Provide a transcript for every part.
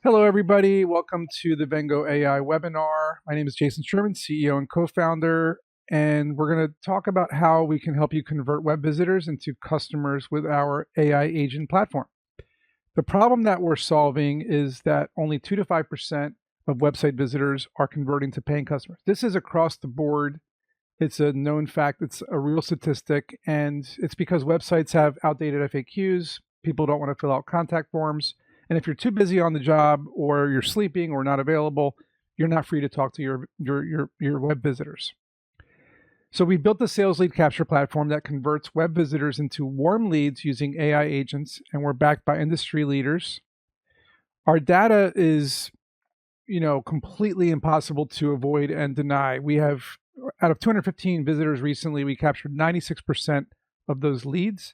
Hello, everybody. Welcome to the Vengo AI Webinar. My name is Jason Sherman, CEO and co-founder, and we're going to talk about how we can help you convert web visitors into customers with our AI agent platform. The problem that we're solving is that only 2 to 5% of website visitors are converting to paying customers. This is across the board. It's a known fact. It's a real statistic, and it's because websites have outdated FAQs. People don't want to fill out contact forms. And if you're too busy on the job, or you're sleeping or not available, you're not free to talk to your web visitors. So we built the sales lead capture platform that converts web visitors into warm leads using AI agents, and we're backed by industry leaders. Our data is, completely impossible to avoid and deny. We have, out of 215 visitors recently, we captured 96% of those leads.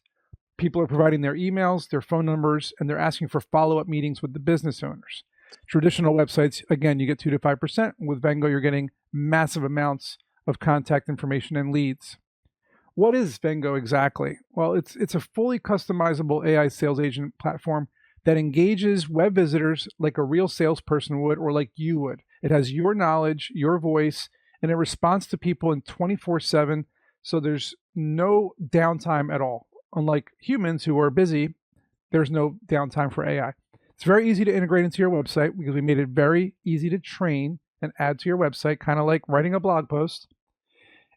People are providing their emails, their phone numbers, and they're asking for follow-up meetings with the business owners. Traditional websites, again, you get 2 to 5%. With Vengo, you're getting massive amounts of contact information and leads. What is Vengo exactly? Well, it's a fully customizable AI sales agent platform that engages web visitors like a real salesperson would, or like you would. It has your knowledge, your voice, and it responds to people in 24/7, so there's no downtime at all. Unlike humans who are busy, there's no downtime for AI. It's very easy to integrate into your website because we made it very easy to train and add to your website, kind of like writing a blog post.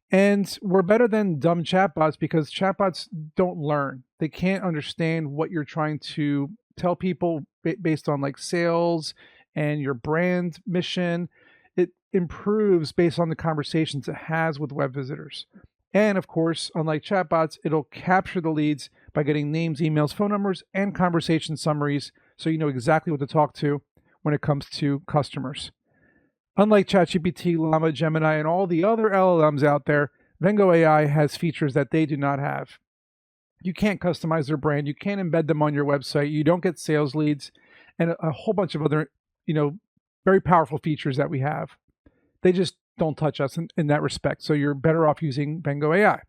And we're better than dumb chatbots because chatbots don't learn. They can't understand what you're trying to tell people based on like sales and your brand mission. It improves based on the conversations it has with web visitors. And of course, unlike chatbots, it'll capture the leads by getting names, emails, phone numbers, and conversation summaries, so you know exactly what to talk to when it comes to customers. Unlike ChatGPT, Llama, Gemini, and all the other LLMs out there, Vengo AI has features that they do not have. You can't customize their brand. You can't embed them on your website. You don't get sales leads, and a whole bunch of other, very powerful features that we have. They just don't touch us in that respect. So you're better off using Vengo AI.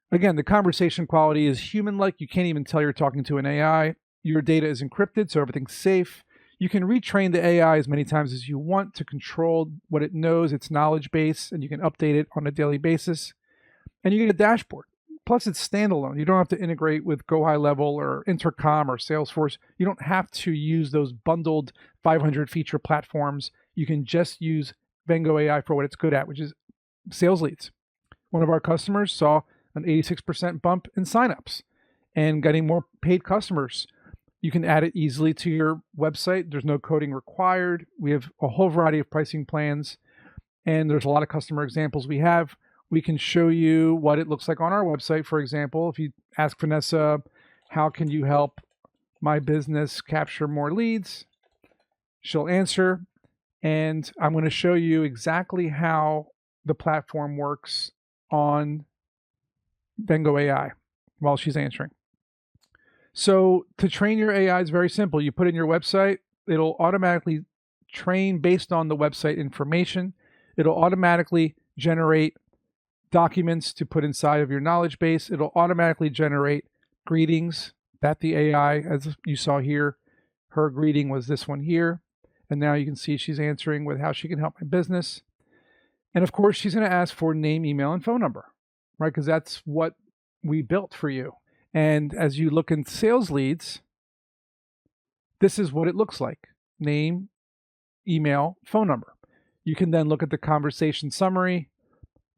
Again, the conversation quality is human-like. You can't even tell you're talking to an AI. Your data is encrypted, so everything's safe. You can retrain the AI as many times as you want to control what it knows, its knowledge base, and you can update it on a daily basis. And you get a dashboard. Plus, it's standalone. You don't have to integrate with Go High Level or Intercom or Salesforce. You don't have to use those bundled 500 feature platforms. You can just use Vengo AI for what it's good at, which is sales leads. One of our customers saw an 86% bump in signups and getting more paid customers. You can add it easily to your website. There's no coding required. We have a whole variety of pricing plans, and there's a lot of customer examples we have. We can show you what it looks like on our website. For example, if you ask Vanessa, how can you help my business capture more leads? She'll answer. And I'm going to show you exactly how the platform works on Vengo AI while she's answering. So to train your AI is very simple. You put in your website, it'll automatically train based on the website information. It'll automatically generate documents to put inside of your knowledge base. It'll automatically generate greetings that the AI, as you saw here, her greeting was this one here. And now you can see she's answering with how she can help my business. And of course, she's going to ask for name, email, and phone number, right? Because that's what we built for you. And as you look in sales leads, this is what it looks like. Name, email, phone number. You can then look at the conversation summary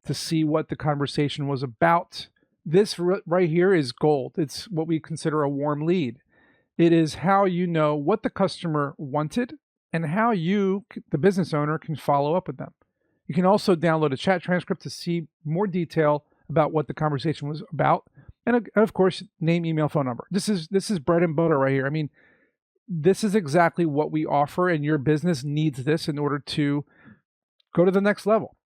to see what the conversation was about. This right here is gold. It's what we consider a warm lead. It is how you know what the customer wanted and how you, the business owner, can follow up with them. You can also download a chat transcript to see more detail about what the conversation was about. And of course, name, email, phone number. This is bread and butter right here. I mean, this is exactly what we offer, and your business needs this in order to go to the next level.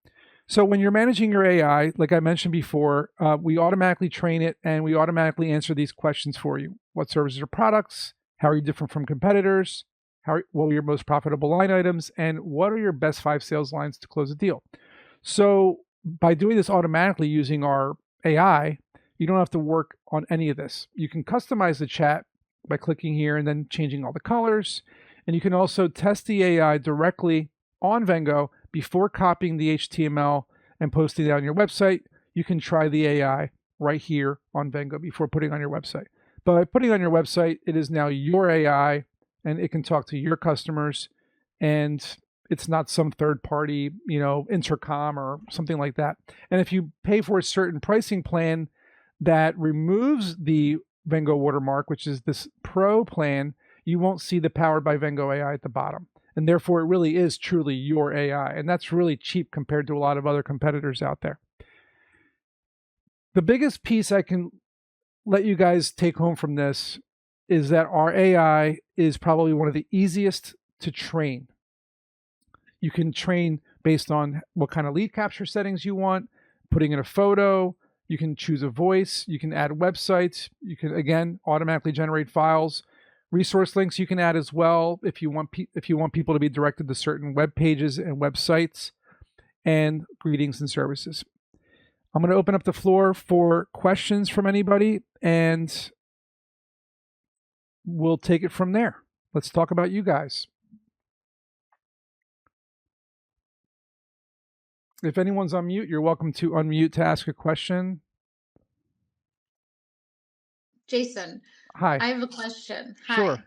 So when you're managing your AI, like I mentioned before, we automatically train it and we automatically answer these questions for you. What services or products? How are you different from competitors? What are your most profitable line items? And what are your best 5 sales lines to close a deal? So by doing this automatically using our AI, you don't have to work on any of this. You can customize the chat by clicking here and then changing all the colors. And you can also test the AI directly on Vengo before copying the HTML and posting it on your website. You can try the AI right here on Vengo before putting it on your website. But by putting it on your website, it is now your AI and it can talk to your customers, and it's not some third party, intercom or something like that. And if you pay for a certain pricing plan that removes the Vengo watermark, which is this pro plan, you won't see the powered by Vengo AI at the bottom. And therefore, it really is truly your AI. And that's really cheap compared to a lot of other competitors out there. The biggest piece I can let you guys take home from this is that our AI is probably one of the easiest to train. You can train based on what kind of lead capture settings you want, putting in a photo. You can choose a voice. You can add websites. You can, again, automatically generate files. Resource links you can add as well if you want people to be directed to certain web pages and websites, and greetings and services. I'm going to open up the floor for questions from anybody, and we'll take it from there. Let's talk about you guys. If anyone's on mute, you're welcome to unmute to ask a question. Jason. Hi. I have a question. Sure. Hi.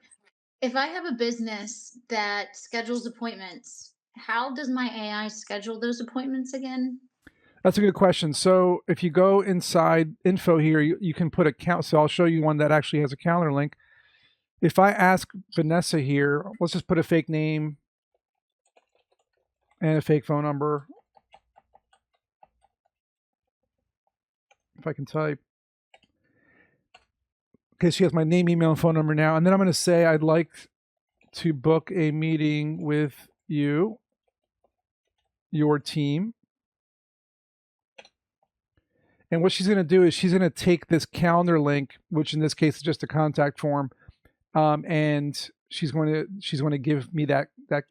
If I have a business that schedules appointments, how does my AI schedule those appointments again? That's a good question. So if you go inside info here, you can put a count. So I'll show you one that actually has a calendar link. If I ask Vanessa here, let's just put a fake name and a fake phone number. If I can type. Okay, she has my name, email, and phone number now. And then I'm going to say I'd like to book a meeting with you, your team. And what she's going to do is she's going to take this calendar link, which in this case is just a contact form, and she's going to give me that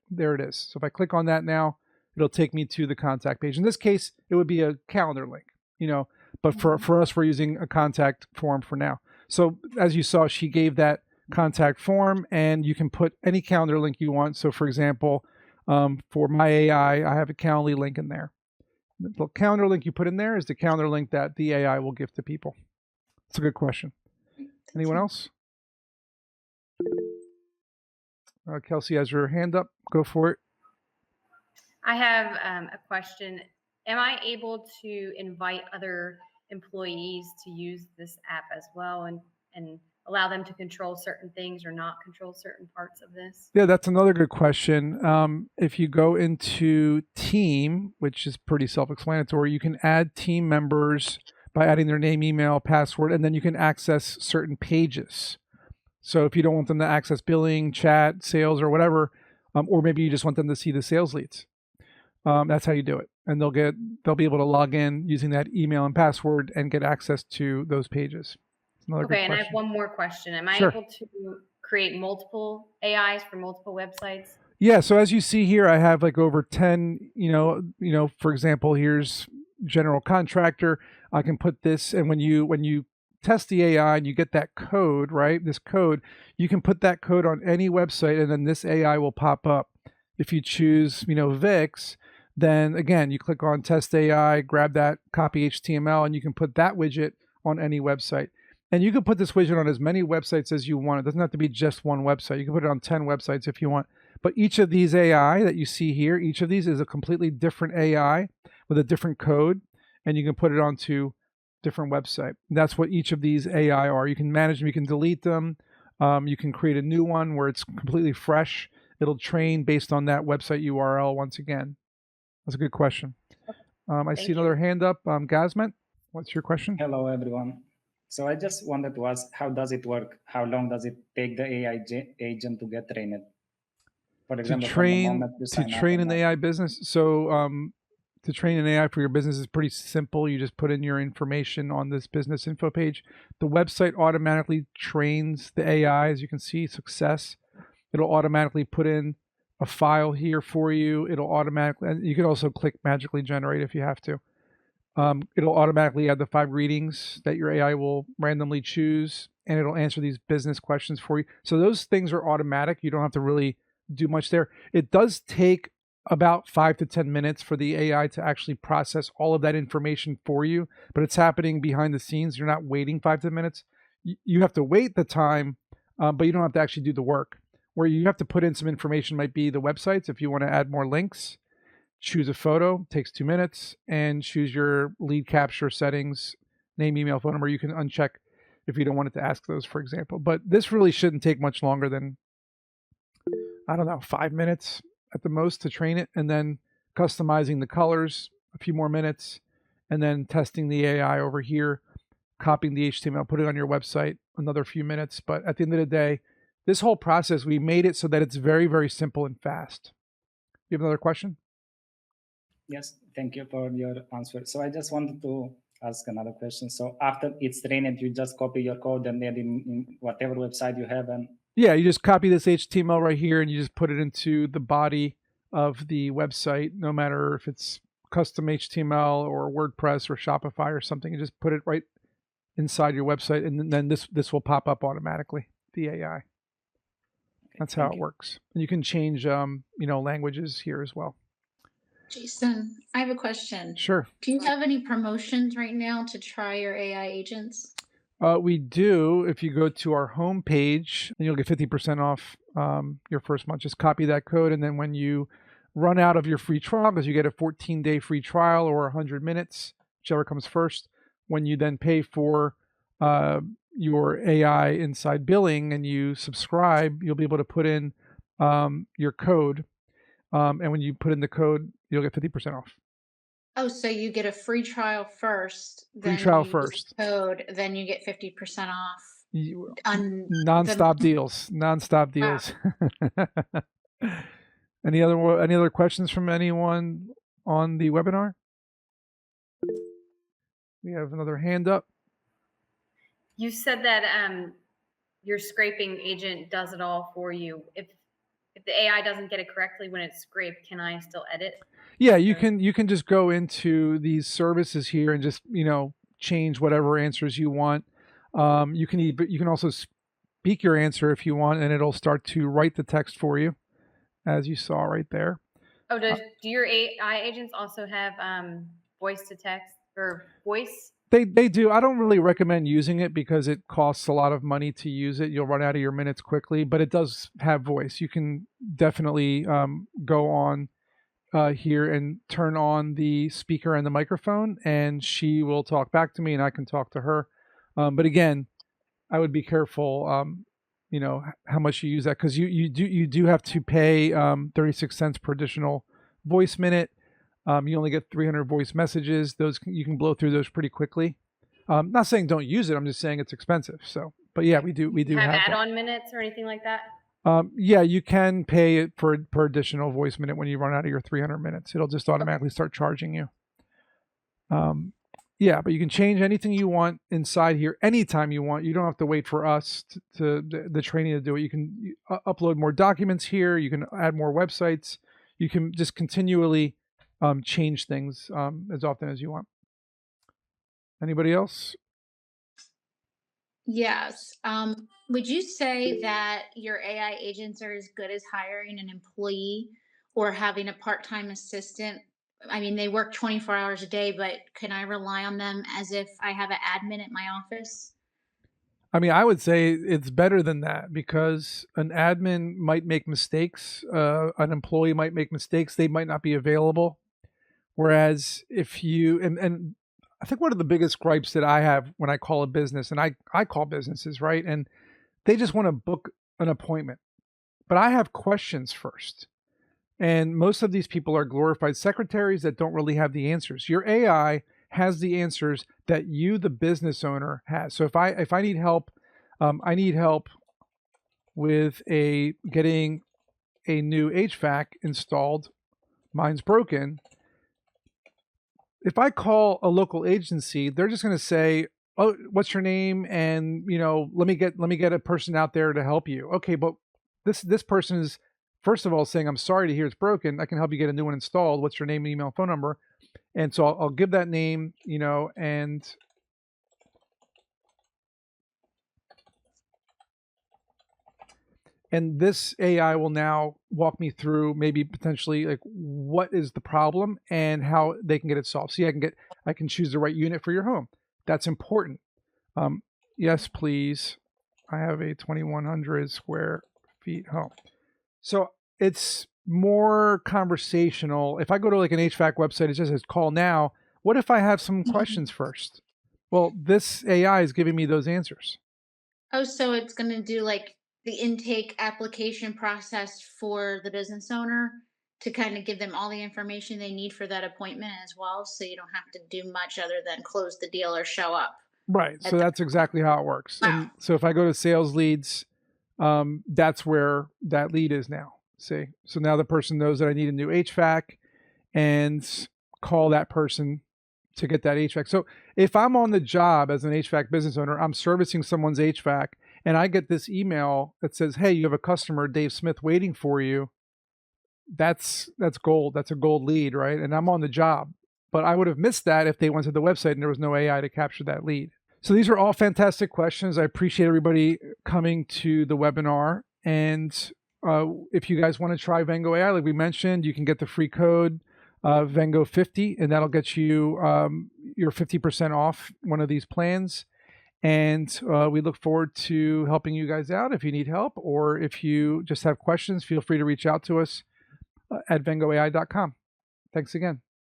there it is. So if I click on that now, it'll take me to the contact page. In this case, it would be a calendar link, but for us, we're using a contact form for now. So as you saw, she gave that contact form, and you can put any calendar link you want. So for example, for my AI, I have a Calendly link in there. The calendar link you put in there is the calendar link that the AI will give to people. It's a good question. Anyone else? Kelsey has her hand up. Go for it. I have a question. Am I able to invite other employees to use this app as well and allow them to control certain things or not control certain parts of this? Yeah, that's another good question. If you go into team, which is pretty self-explanatory, you can add team members by adding their name, email, password, and then you can access certain pages. So if you don't want them to access billing, chat, sales, or whatever, or maybe you just want them to see the sales leads, that's how you do it. And they'll be able to log in using that email and password and get access to those pages. Okay, and I have one more question. Am I able to create multiple AIs for multiple websites? Yeah, so as you see here, I have like over 10, for example, here's general contractor. I can put this, and when you test the AI and you get that code, right? This code, you can put that code on any website, and then this AI will pop up. If you choose, VIX, then again, you click on test AI, grab that copy HTML, and you can put that widget on any website. And you can put this widget on as many websites as you want. It doesn't have to be just one website. You can put it on 10 websites if you want. But each of these AI that you see here, each of these is a completely different AI with a different code, and you can put it onto different website. That's what each of these AI are. You can manage them, you can delete them, you can create a new one where it's completely fresh. It'll train based on that website URL once again. That's a good question. I see another hand up. Gazmet, what's your question? Hello, everyone. So I just wanted to ask, how does it work? How long does it take the AI agent to get trained? For example, to train an AI business. So to train an AI for your business is pretty simple. You just put in your information on this business info page. The website automatically trains the AI. As you can see, success. It'll automatically put in a file here for you. It'll automatically, and you can also click magically generate if you have to. It'll automatically add the 5 greetings that your AI will randomly choose. and it'll answer these business questions for you. So those things are automatic. You don't have to really do much there. It does take about 5 to 10 minutes for the AI to actually process all of that information for you, but it's happening behind the scenes. You're not waiting 5 to 10 minutes. You have to wait the time, but you don't have to actually do the work. Where you have to put in some information might be the websites. If you want to add more links, choose a photo, takes 2 minutes, and choose your lead capture settings, name, email, phone number. You can uncheck if you don't want it to ask those, for example. But this really shouldn't take much longer than, I don't know, 5 minutes at the most to train it, and then customizing the colors, a few more minutes, and then testing the AI over here, copying the HTML, putting it on your website, another few minutes. But at the end of the day, this whole process, we made it so that it's very, very simple and fast. You have another question? Yes, thank you for your answer. So I just wanted to ask another question. So after it's trained, you just copy your code and then in whatever website you have, and yeah, you just copy this HTML right here and you just put it into the body of the website, no matter if it's custom HTML or WordPress or Shopify or something. You just put it right inside your website, and then this will pop up automatically, the AI. That's how it works. And you can change languages here as well. Jason, I have a question. Sure. Do you have any promotions right now to try your AI agents? We do. If you go to our home page, and you'll get 50% off your first month. Just copy that code, and then when you run out of your free trial, because you get a 14-day free trial or 100 minutes, whichever comes first, when you then pay for your AI inside billing and you subscribe, you'll be able to put in your code. And when you put in the code, you'll get 50% off. Oh, so you get a free trial first, Free then trial you use first. the code, then you get 50% off. Non-stop deals. Non-stop deals. Any other questions from anyone on the webinar? We have another hand up. You said that your scraping agent does it all for you. If the AI doesn't get it correctly when it's scraped, can I still edit? Yeah, you can just go into these services here and just change whatever answers you want. You can also speak your answer if you want, and it'll start to write the text for you, as you saw right there. Oh, do your AI agents also have voice to text or voice? They do. I don't really recommend using it because it costs a lot of money to use it. You'll run out of your minutes quickly, but it does have voice. You can definitely go on here and turn on the speaker and the microphone, and she will talk back to me and I can talk to her. But again, I would be careful, how much you use that, because you do have to pay 36 cents per additional voice minute. You only get 300 voice messages. Those you can blow through those pretty quickly. Not saying don't use it. I'm just saying it's expensive. So, but yeah, we do have have add-on minutes or anything like that. Yeah, you can pay it per additional voice minute when you run out of your 300 minutes. It'll just automatically start charging you. Yeah, but you can change anything you want inside here anytime you want. You don't have to wait for us to the training to do it. You can upload more documents here. You can add more websites. You can just continually change things as often as you want. Anybody else? Yes. Would you say that your AI agents are as good as hiring an employee or having a part-time assistant? I mean, they work 24 hours a day, but can I rely on them as if I have an admin at my office? I mean, I would say it's better than that, because an admin might make mistakes. An employee might make mistakes. They might not be available. Whereas if you, and I think one of the biggest gripes that I have when I call a business, and I call businesses, right? And they just want to book an appointment. But I have questions first. And most of these people are glorified secretaries that don't really have the answers. Your AI has the answers that you, the business owner, has. So if I need help, I need help with getting a new HVAC installed. Mine's broken. If I call a local agency, they're just going to say, "Oh, what's your name?" And let me get a person out there to help you. Okay, but this person is, first of all, saying, "I'm sorry to hear it's broken. I can help you get a new one installed. What's your name, email, phone number?" And so I'll give that name, and And this AI will now walk me through maybe potentially like what is the problem and how they can get it solved. See, I can choose the right unit for your home. That's important. Yes, please. I have a 2,100 square feet home. So it's more conversational. If I go to like an HVAC website, it just says call now. What if I have some questions first? Well, this AI is giving me those answers. Oh, so it's going to do like the intake application process for the business owner to kind of give them all the information they need for that appointment as well. So you don't have to do much other than close the deal or show up Right. So at the. that's exactly how it works. Wow. And so if I go to sales leads, that's where that lead is now. See, so now the person knows that I need a new HVAC and call that person to get that HVAC. So if I'm on the job as an HVAC business owner, I'm servicing someone's HVAC and I get this email that says, "Hey, you have a customer, Dave Smith, waiting for you." That's gold. That's a gold lead, right? And I'm on the job. But I would have missed that if they went to the website and there was no AI to capture that lead. So these are all fantastic questions. I appreciate everybody coming to the webinar. And if you guys want to try Vengo AI, like we mentioned, you can get the free code Vengo 50, and that'll get you your 50% off one of these plans. And we look forward to helping you guys out. If you need help or if you just have questions, feel free to reach out to us at vengoai.com. Thanks again.